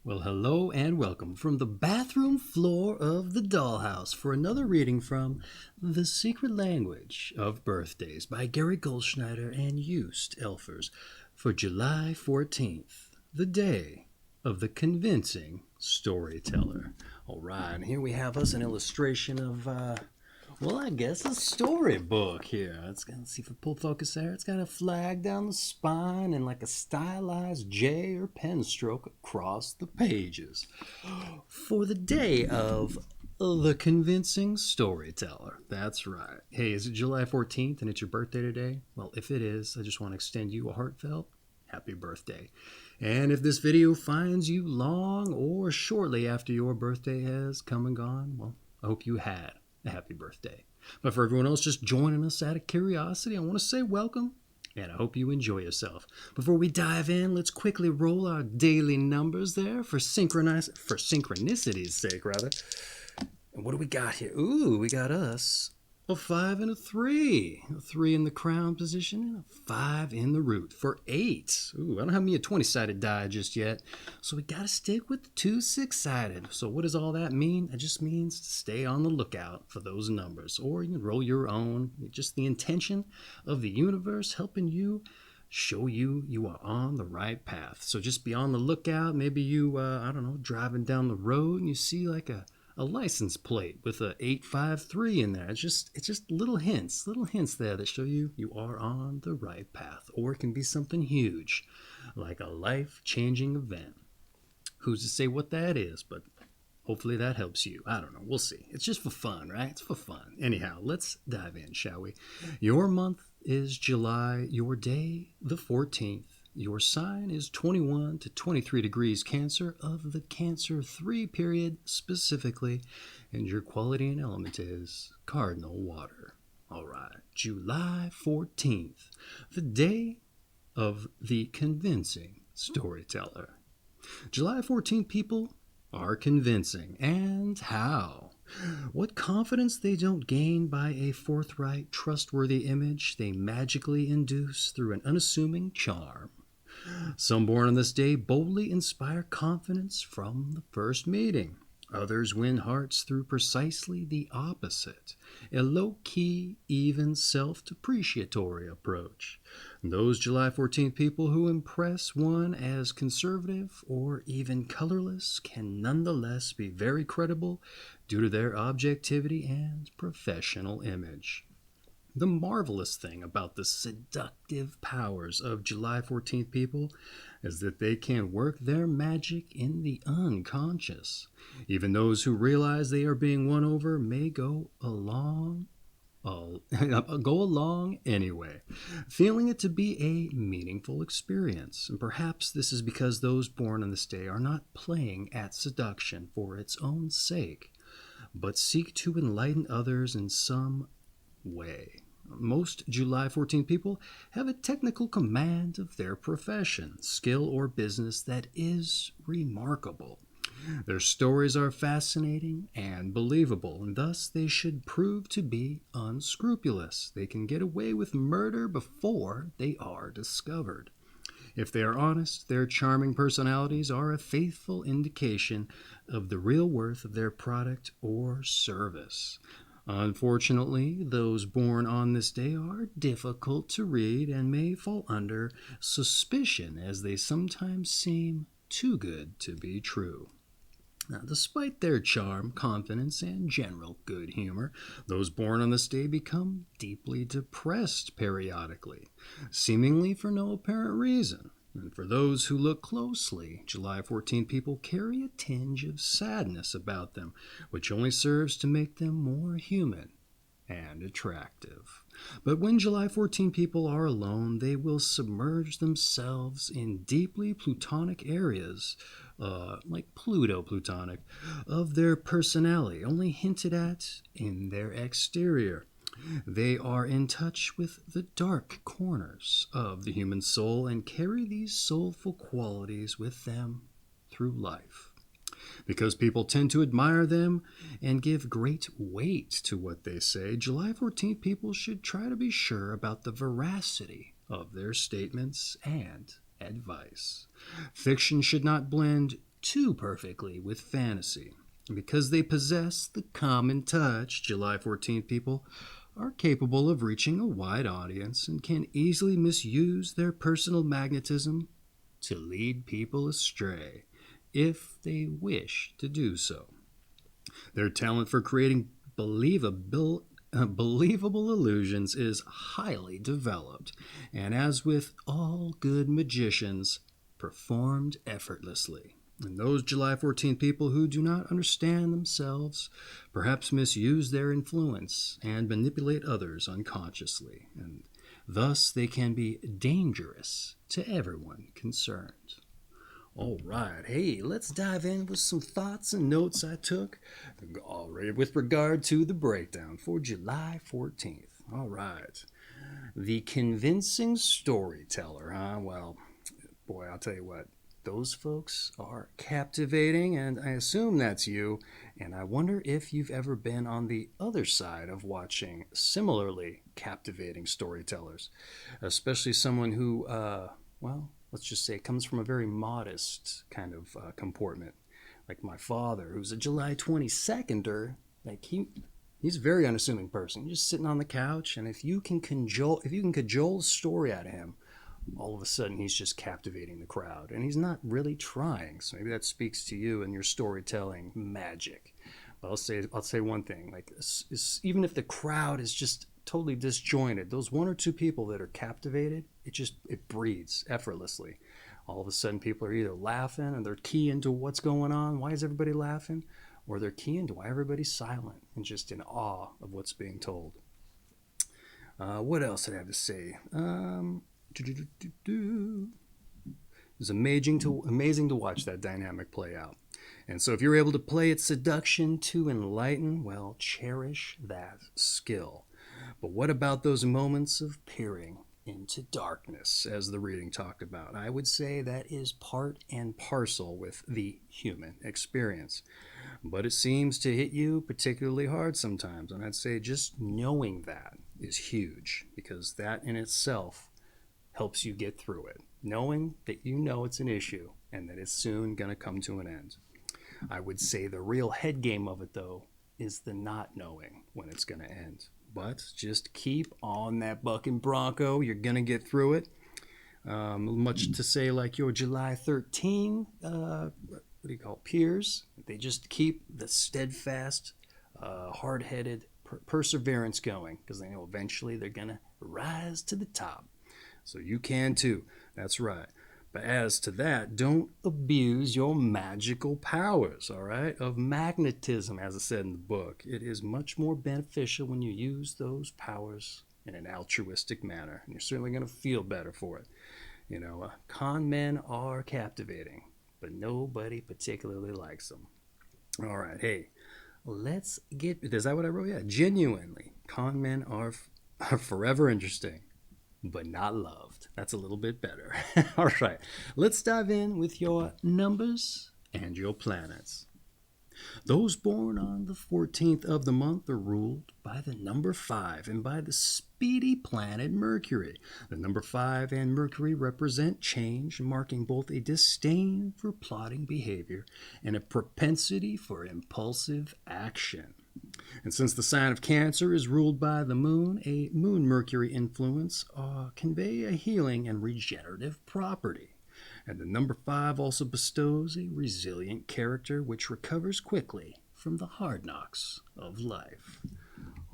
Well, hello and welcome from the bathroom floor of the dollhouse for another reading from The Secret Language of Birthdays by Gary Goldschneider and Joost Elfers for July 14th, the day of the Convincing Storyteller. All right, and here we have us an illustration of, I guess a storybook here. Let's see if we pull focus there. It's got a flag down the spine and like a stylized J or pen stroke across the pages. For the day of the Convincing Storyteller. That's right. Hey, is it July 14th and it's your birthday today? Well, if it is, I just want to extend you a heartfelt happy birthday. And if this video finds you long or shortly after your birthday has come and gone, well, I hope you had a happy birthday. But for everyone else just joining us out of curiosity, I want to say welcome, and I hope you enjoy yourself. Before we dive in, let's quickly roll our daily numbers there for synchronicity's sake, rather. And what do we got here? Ooh, we got us a 5 and a 3. A 3 in the crown position and a 5 in the root for 8. Ooh, I don't have me a 20-sided die just yet. So we got to stick with the 2 6-sided. So what does all that mean? It just means to stay on the lookout for those numbers. Or you can roll your own. Just the intention of the universe helping you show you are on the right path. So just be on the lookout. Maybe you, driving down the road and you see like a license plate with a 853 in there. It's just little hints there that show you are on the right path. Or it can be something huge, like a life-changing event. Who's to say what that is, but hopefully that helps you. I don't know. We'll see. It's just for fun, right? It's for fun. Anyhow, let's dive in, shall we? Your month is July. Your day, the 14th. Your sign is 21 to 23 degrees Cancer of the Cancer 3 period specifically, and your quality and element is Cardinal water. All right, July 14th, the day of the Convincing Storyteller. July 14th people are convincing, and how? What confidence they don't gain by a forthright, trustworthy image they magically induce through an unassuming charm. Some born on this day boldly inspire confidence from the first meeting. Others win hearts through precisely the opposite, a low-key, even self-depreciatory approach. Those July 14th people who impress one as conservative or even colorless can nonetheless be very credible due to their objectivity and professional image. The marvelous thing about the seductive powers of July 14th people is that they can work their magic in the unconscious. Even those who realize they are being won over may go along anyway, feeling it to be a meaningful experience. And perhaps this is because those born on this day are not playing at seduction for its own sake, but seek to enlighten others in some way. Most July 14 people have a technical command of their profession, skill, or business that is remarkable. Their stories are fascinating and believable, and thus they should prove to be unscrupulous. They can get away with murder before they are discovered. If they are honest, their charming personalities are a faithful indication of the real worth of their product or service. Unfortunately, those born on this day are difficult to read and may fall under suspicion as they sometimes seem too good to be true. Now, despite their charm, confidence, and general good humor, those born on this day become deeply depressed periodically, seemingly for no apparent reason. And for those who look closely, July 14 people carry a tinge of sadness about them, which only serves to make them more human and attractive. But when July 14 people are alone, they will submerge themselves in deeply plutonic areas, like Pluto-plutonic, of their personality, only hinted at in their exterior. They are in touch with the dark corners of the human soul and carry these soulful qualities with them through life. Because people tend to admire them and give great weight to what they say, July 14th people should try to be sure about the veracity of their statements and advice. Fiction should not blend too perfectly with fantasy. And because they possess the common touch, July 14th people are capable of reaching a wide audience and can easily misuse their personal magnetism to lead people astray if they wish to do so. Their talent for creating believable illusions is highly developed, and as with all good magicians, performed effortlessly. And those July 14th people who do not understand themselves perhaps misuse their influence and manipulate others unconsciously, and thus they can be dangerous to everyone concerned. All right, hey, let's dive in with some thoughts and notes I took already with regard to the breakdown for July 14th. All right, the convincing storyteller, huh? Well, boy, I'll tell you what, those folks are captivating, and I assume that's you. And I wonder if you've ever been on the other side of watching similarly captivating storytellers, especially someone who, well, let's just say comes from a very modest kind of comportment. Like my father, who's a July 22nder, like he's a very unassuming person. He's just sitting on the couch, and if you can cajole a story out of him, all of a sudden he's just captivating the crowd, and he's not really trying. So maybe that speaks to you and your storytelling magic. But I'll say one thing: like even if the crowd is just totally disjointed, those one or two people that are captivated, it breeds effortlessly. All of a sudden, people are either laughing and they're keying to what's going on. Why is everybody laughing? Or they're keying to why everybody's silent and just in awe of what's being told. What else did I have to say? It's amazing to watch that dynamic play out. And so if you're able to play at seduction to enlighten, well, cherish that skill. But what about those moments of peering into darkness, as the reading talked about? I would say that is part and parcel with the human experience. But it seems to hit you particularly hard sometimes. And I'd say just knowing that is huge, because that in itself helps you get through it. Knowing that you know it's an issue and that it's soon going to come to an end. I would say the real head game of it, though, is the not knowing when it's going to end. But just keep on that bucking Bronco. You're going to get through it. Much to say like your July 13, peers. They just keep the steadfast, hard-headed perseverance going, because they know eventually they're going to rise to the top. So you can too. That's right. But as to that, don't abuse your magical powers, all right, of magnetism, as I said in the book. It is much more beneficial when you use those powers in an altruistic manner, and you're certainly going to feel better for it. You know, con men are captivating, but nobody particularly likes them. All right, hey, let's get, is that what I wrote? Yeah, genuinely, con men are forever interesting, but not loved. That's a little bit better. All right, let's dive in with your numbers and your planets. Those born on the 14th of the month are ruled by the number 5 and by the speedy planet Mercury. The number 5 and Mercury represent change, marking both a disdain for plotting behavior and a propensity for impulsive action. And since the sign of Cancer is ruled by the moon, a moon-Mercury influence convey a healing and regenerative property. And the number 5 also bestows a resilient character which recovers quickly from the hard knocks of life.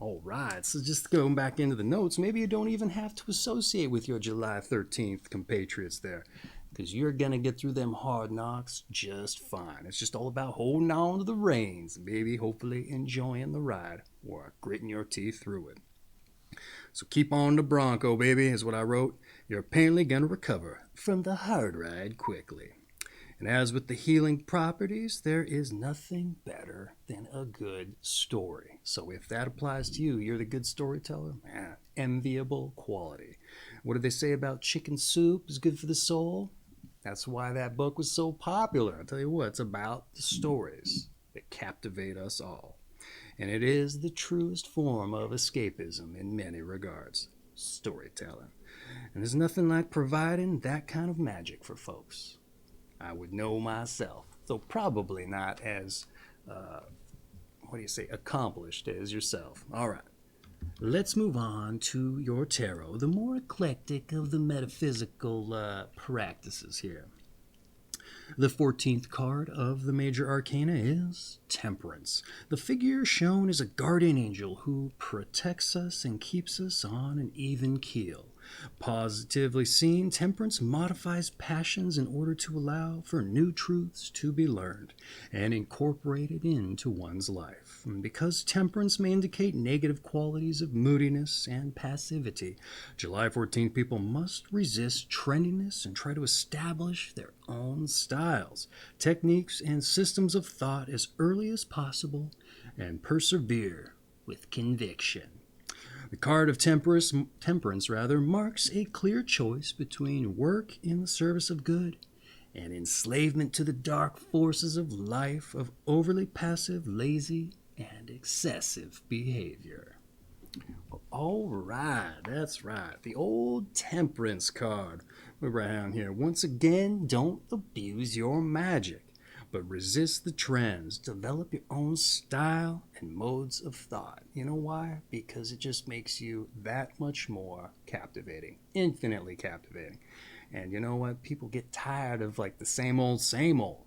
All right, so just going back into the notes, maybe you don't even have to associate with your July 13th compatriots there, because you're going to get through them hard knocks just fine. It's just all about holding on to the reins, maybe hopefully enjoying the ride or gritting your teeth through it. So keep on the Bronco, baby, is what I wrote. You're apparently going to recover from the hard ride quickly. And as with the healing properties, there is nothing better than a good story. So if that applies to you, you're the good storyteller, man, enviable quality. What do they say about chicken soup is good for the soul? That's why that book was so popular. I'll tell you what, it's about the stories that captivate us all. And it is the truest form of escapism in many regards, storytelling. And there's nothing like providing that kind of magic for folks. I would know myself So probably not as, accomplished as yourself. All right. Let's move on to your tarot, the more eclectic of the metaphysical practices here. The 14th card of the major arcana is Temperance. The figure shown is a guardian angel who protects us and keeps us on an even keel. Positively seen, Temperance modifies passions in order to allow for new truths to be learned and incorporated into one's life. And because Temperance may indicate negative qualities of moodiness and passivity, July 14th people must resist trendiness and try to establish their own styles, techniques, and systems of thought as early as possible and persevere with conviction. The card of Temperance marks a clear choice between work in the service of good and enslavement to the dark forces of life of overly passive, lazy, and excessive behavior. All right, that's right. The old Temperance card. We're right down here. Once again, don't abuse your magic, but resist the trends. Develop your own style and modes of thought. You know why? Because it just makes you that much more captivating, infinitely captivating. And you know what? People get tired of like the same old, same old.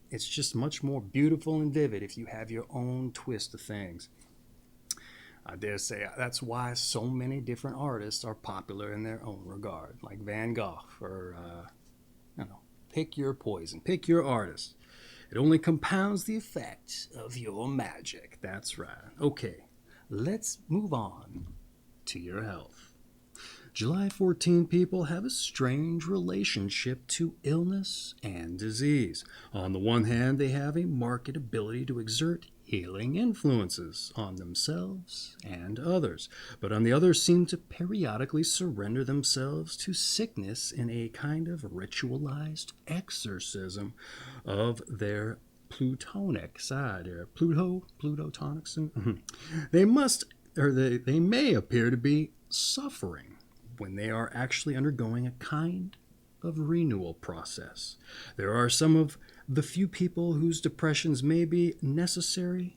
It's just much more beautiful and vivid if you have your own twist of things. I dare say that's why so many different artists are popular in their own regard, like Van Gogh or, pick your poison, pick your artist. It only compounds the effect of your magic. That's right. Okay, let's move on to your health. July 14 people have a strange relationship to illness and disease. On the one hand, they have a marked ability to exert healing influences on themselves and others, but on the other seem to periodically surrender themselves to sickness in a kind of ritualized exorcism of their plutonic side, or Plutotonic. They may appear to be suffering when they are actually undergoing a kind of renewal process. There are some of the few people whose depressions may be necessary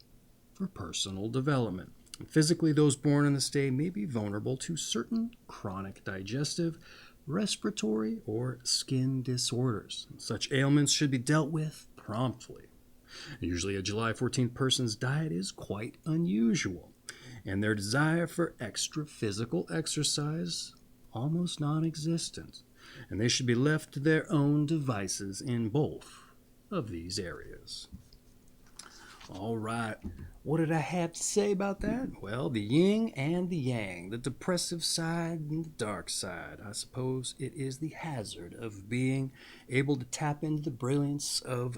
for personal development. Physically, those born in this day may be vulnerable to certain chronic digestive, respiratory, or skin disorders. Such ailments should be dealt with promptly. Usually, a July 14th person's diet is quite unusual, and their desire for extra physical exercise almost non-existent, and they should be left to their own devices in both of these areas. All right, what did I have to say about that? Well, the yin and the yang, the depressive side and the dark side. I suppose it is the hazard of being able to tap into the brilliance of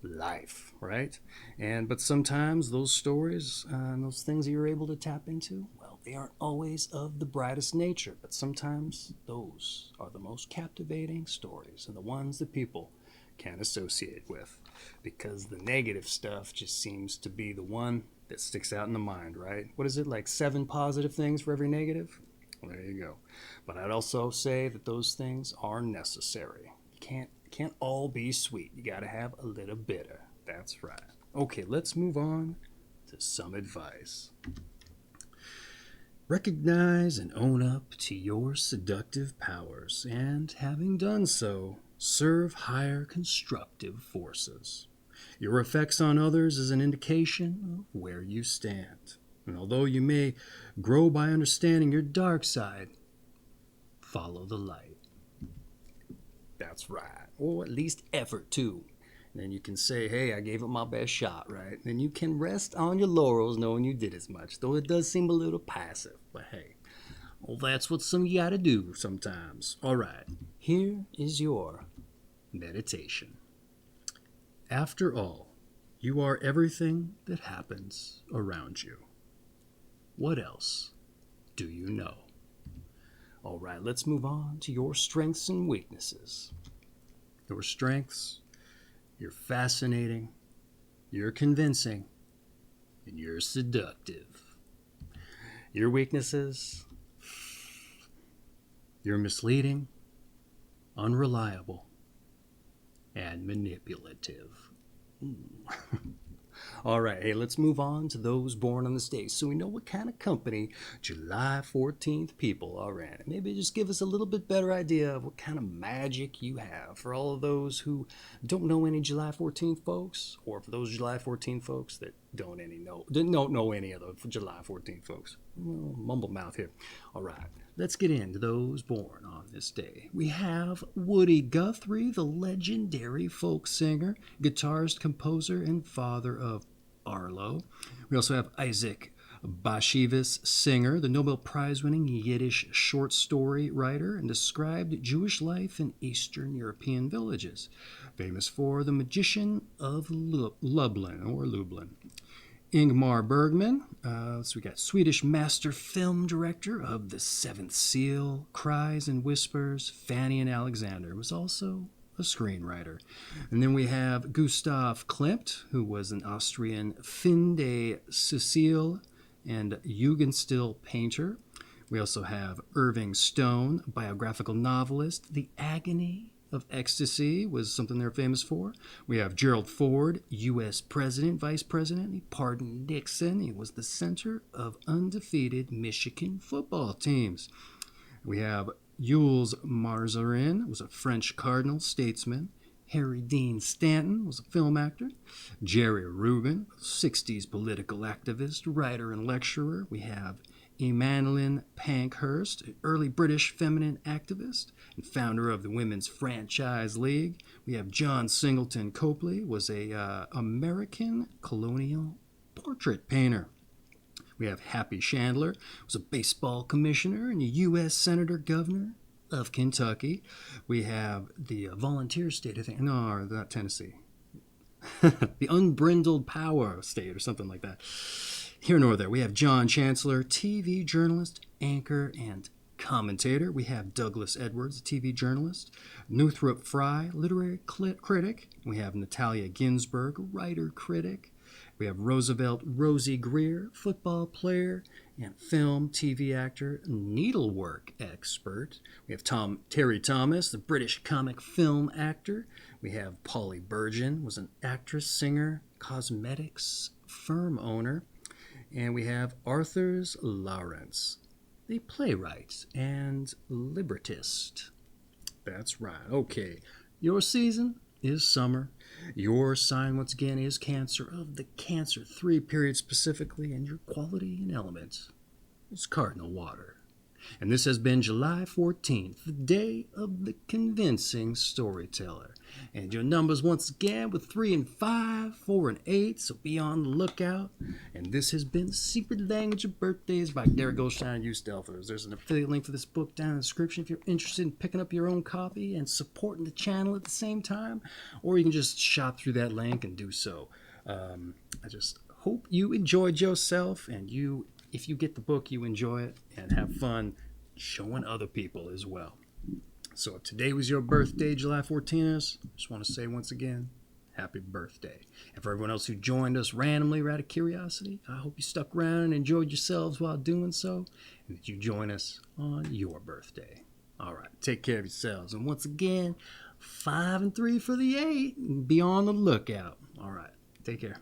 life, right? But sometimes those stories and those things that you're able to tap into, well, they aren't always of the brightest nature, but sometimes those are the most captivating stories and the ones that people can associate with, because the negative stuff just seems to be the one that sticks out in the mind, right? What is it, like 7 positive things for every negative? Well, there you go. But I'd also say that those things are necessary. You can't all be sweet. You got to have a little bitter. That's right. Okay, let's move on to some advice. Recognize and own up to your seductive powers, and having done so, serve higher constructive forces. Your effects on others is an indication of where you stand. And although you may grow by understanding your dark side, follow the light. That's right. Or at least effort to. And then you can say, hey, I gave it my best shot, right? Then you can rest on your laurels knowing you did as much, though it does seem a little passive. But hey, well, that's what some of you gotta do sometimes. All right, here is your meditation. After all, you are everything that happens around you. What else do you know? All right, let's move on to your strengths and weaknesses. Your strengths: you're fascinating, you're convincing, and you're seductive. Your weaknesses: you're misleading, unreliable, and manipulative. All right, hey, let's move on to those born on this day so we know what kind of company July 14th people are in. Maybe just give us a little bit better idea of what kind of magic you have. For all of those who don't know any July 14th folks, or for those July 14th folks that don't know any of the July 14th folks. Mumble mouth here. All right, let's get into those born on this day. We have Woody Guthrie, the legendary folk singer, guitarist, composer, and father of Arlo. We also have Isaac Bashevis, singer, the Nobel Prize-winning Yiddish short story writer, and described Jewish life in Eastern European villages. Famous for The Magician of Lublin. Ingmar Bergman, so we got Swedish master film director of The Seventh Seal, Cries and Whispers, Fanny and Alexander, was also a screenwriter. And then we have Gustav Klimt, who was an Austrian fin de Sicile and Jugendstil painter. We also have Irving Stone, biographical novelist. The Agony of Ecstasy was something they're famous for. We have Gerald Ford, U.S. President, Vice President. He pardoned Nixon. He was the center of undefeated Michigan football teams. We have Jules Mazarin, was a French cardinal statesman. Harry Dean Stanton was a film actor. Jerry Rubin, 60s political activist, writer, and lecturer. We have Emmeline Pankhurst, an early British feminine activist and founder of the Women's Franchise League. We have John Singleton Copley, was a American colonial portrait painter. We have Happy Chandler, was a baseball commissioner and a U.S. Senator Governor of Kentucky. We have the volunteer state, I think. No, not Tennessee. The unbrindled power state or something like that. Here nor there. We have John Chancellor, TV journalist, anchor, and commentator. We have Douglas Edwards, a TV journalist. Northrop Frye, literary critic. We have Natalia Ginsburg, writer critic. We have Roosevelt Rosie Greer, football player and film, TV actor, needlework expert. We have Terry Thomas, the British comic film actor. We have Polly Burgeon, was an actress, singer, cosmetics firm owner. And we have Arthur Lawrence, the playwright and librettist. That's right. Okay, your season is summer. Your sign, once again, is Cancer, of the Cancer 3 period specifically, and your quality and element is Cardinal water. And this has been July 14th, the day of the Convincing Storyteller. And your numbers, once again, were 3 and 5, 4 and 8, so be on the lookout. And this has been Secret Language of Birthdays by Gary Goldschneider and Joost. There's an affiliate link for this book down in the description if you're interested in picking up your own copy and supporting the channel at the same time. Or you can just shop through that link and do so. I just hope you enjoyed yourself, and if you get the book, you enjoy it and have fun showing other people as well. So if today was your birthday, July 14th, I just want to say once again, happy birthday. And for everyone else who joined us randomly or out of curiosity, I hope you stuck around and enjoyed yourselves while doing so, and that you join us on your birthday. All right, take care of yourselves. And once again, 5 and 3 for the 8, and be on the lookout. All right, take care.